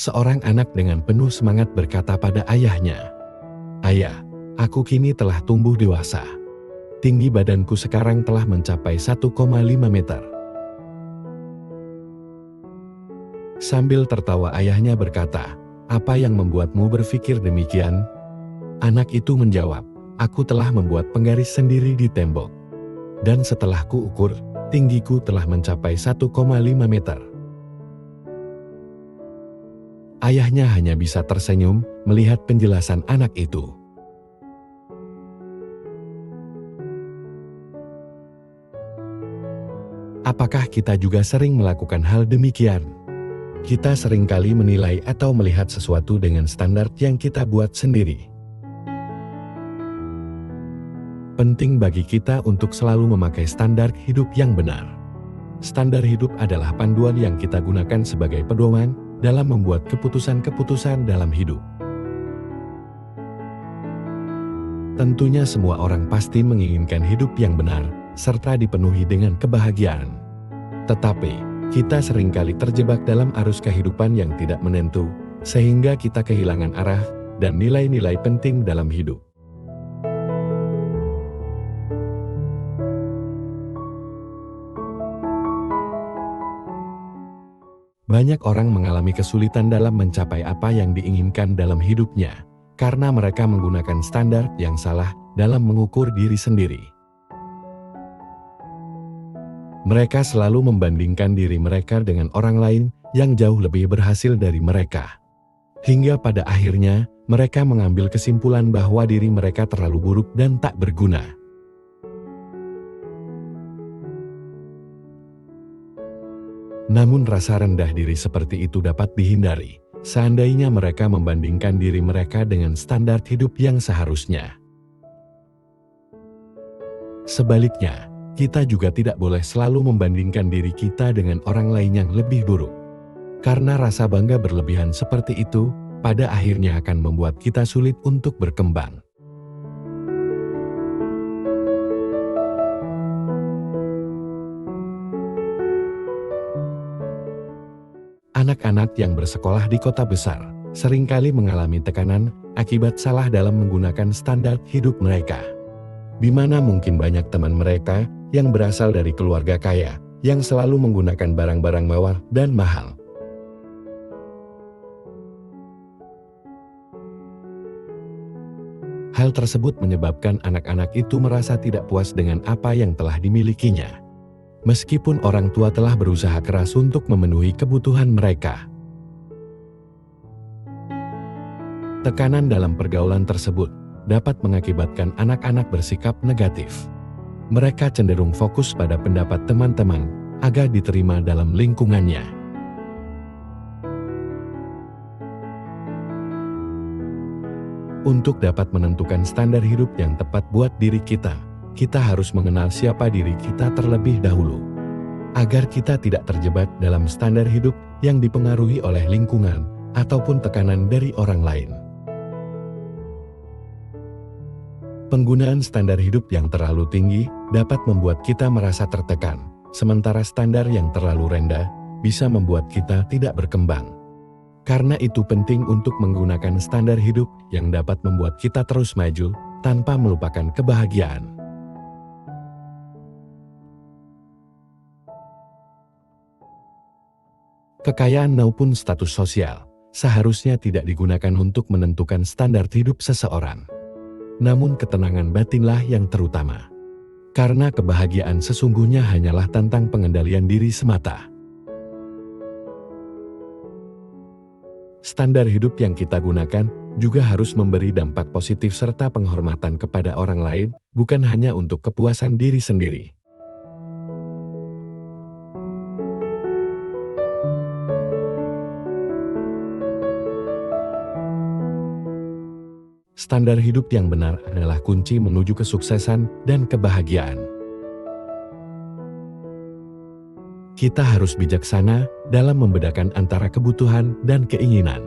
Seorang anak dengan penuh semangat berkata pada ayahnya, "Ayah, aku kini telah tumbuh dewasa. Tinggi badanku sekarang telah mencapai 1,5 meter." Sambil tertawa ayahnya berkata, "Apa yang membuatmu berpikir demikian?" Anak itu menjawab, "Aku telah membuat penggaris sendiri di tembok. Dan setelah kuukur, tinggiku telah mencapai 1,5 meter." Ayahnya hanya bisa tersenyum melihat penjelasan anak itu. Apakah kita juga sering melakukan hal demikian? Kita seringkali menilai atau melihat sesuatu dengan standar yang kita buat sendiri. Penting bagi kita untuk selalu memakai standar hidup yang benar. Standar hidup adalah panduan yang kita gunakan sebagai pedoman dalam membuat keputusan-keputusan dalam hidup. Tentunya semua orang pasti menginginkan hidup yang benar, serta dipenuhi dengan kebahagiaan. Tetapi, kita seringkali terjebak dalam arus kehidupan yang tidak menentu, sehingga kita kehilangan arah dan nilai-nilai penting dalam hidup. Banyak orang mengalami kesulitan dalam mencapai apa yang diinginkan dalam hidupnya, karena mereka menggunakan standar yang salah dalam mengukur diri sendiri. Mereka selalu membandingkan diri mereka dengan orang lain yang jauh lebih berhasil dari mereka. Hingga pada akhirnya, mereka mengambil kesimpulan bahwa diri mereka terlalu buruk dan tak berguna. Namun rasa rendah diri seperti itu dapat dihindari, seandainya mereka membandingkan diri mereka dengan standar hidup yang seharusnya. Sebaliknya, kita juga tidak boleh selalu membandingkan diri kita dengan orang lain yang lebih buruk. Karena rasa bangga berlebihan seperti itu, pada akhirnya akan membuat kita sulit untuk berkembang. Anak-anak yang bersekolah di kota besar seringkali mengalami tekanan akibat salah dalam menggunakan standar hidup mereka. Di mana mungkin banyak teman mereka yang berasal dari keluarga kaya yang selalu menggunakan barang-barang mewah dan mahal. Hal tersebut menyebabkan anak-anak itu merasa tidak puas dengan apa yang telah dimilikinya. Meskipun orang tua telah berusaha keras untuk memenuhi kebutuhan mereka. Tekanan dalam pergaulan tersebut dapat mengakibatkan anak-anak bersikap negatif. Mereka cenderung fokus pada pendapat teman-teman agar diterima dalam lingkungannya. Untuk dapat menentukan standar hidup yang tepat buat diri kita, kita harus mengenal siapa diri kita terlebih dahulu, agar kita tidak terjebak dalam standar hidup yang dipengaruhi oleh lingkungan ataupun tekanan dari orang lain. Penggunaan standar hidup yang terlalu tinggi dapat membuat kita merasa tertekan, sementara standar yang terlalu rendah bisa membuat kita tidak berkembang. Karena itu penting untuk menggunakan standar hidup yang dapat membuat kita terus maju tanpa melupakan kebahagiaan. Kekayaan maupun status sosial seharusnya tidak digunakan untuk menentukan standar hidup seseorang. Namun ketenangan batinlah yang terutama. Karena kebahagiaan sesungguhnya hanyalah tentang pengendalian diri semata. Standar hidup yang kita gunakan juga harus memberi dampak positif serta penghormatan kepada orang lain, bukan hanya untuk kepuasan diri sendiri. Standar hidup yang benar adalah kunci menuju kesuksesan dan kebahagiaan. Kita harus bijaksana dalam membedakan antara kebutuhan dan keinginan.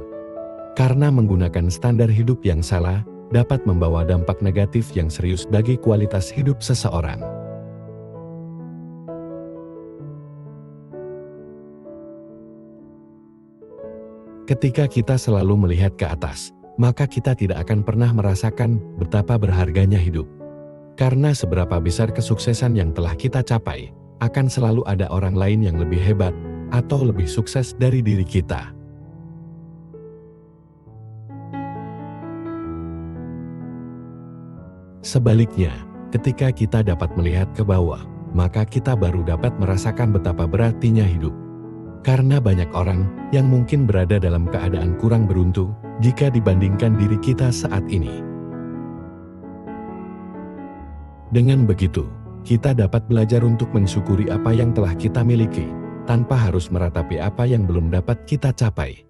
Karena menggunakan standar hidup yang salah dapat membawa dampak negatif yang serius bagi kualitas hidup seseorang. Ketika kita selalu melihat ke atas, maka kita tidak akan pernah merasakan betapa berharganya hidup. Karena seberapa besar kesuksesan yang telah kita capai, akan selalu ada orang lain yang lebih hebat atau lebih sukses dari diri kita. Sebaliknya, ketika kita dapat melihat ke bawah, maka kita baru dapat merasakan betapa berartinya hidup. Karena banyak orang yang mungkin berada dalam keadaan kurang beruntung jika dibandingkan diri kita saat ini. Dengan begitu, kita dapat belajar untuk mensyukuri apa yang telah kita miliki, tanpa harus meratapi apa yang belum dapat kita capai.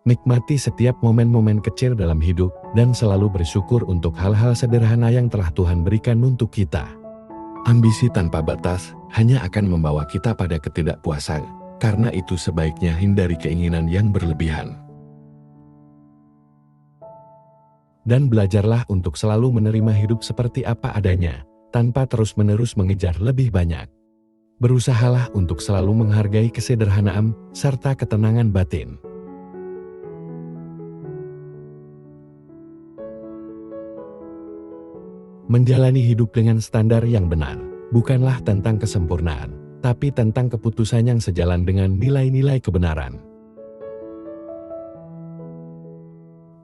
Nikmati setiap momen-momen kecil dalam hidup dan selalu bersyukur untuk hal-hal sederhana yang telah Tuhan berikan untuk kita. Ambisi tanpa batas hanya akan membawa kita pada ketidakpuasan, karena itu sebaiknya hindari keinginan yang berlebihan. Dan belajarlah untuk selalu menerima hidup seperti apa adanya, tanpa terus-menerus mengejar lebih banyak. Berusahalah untuk selalu menghargai kesederhanaan serta ketenangan batin. Menjalani hidup dengan standar yang benar, bukanlah tentang kesempurnaan, tapi tentang keputusan yang sejalan dengan nilai-nilai kebenaran.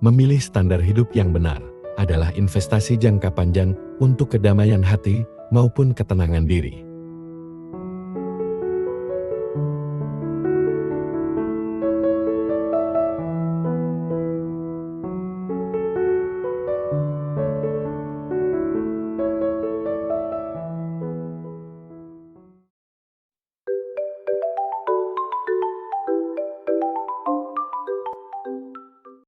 Memilih standar hidup yang benar adalah investasi jangka panjang untuk kedamaian hati maupun ketenangan diri.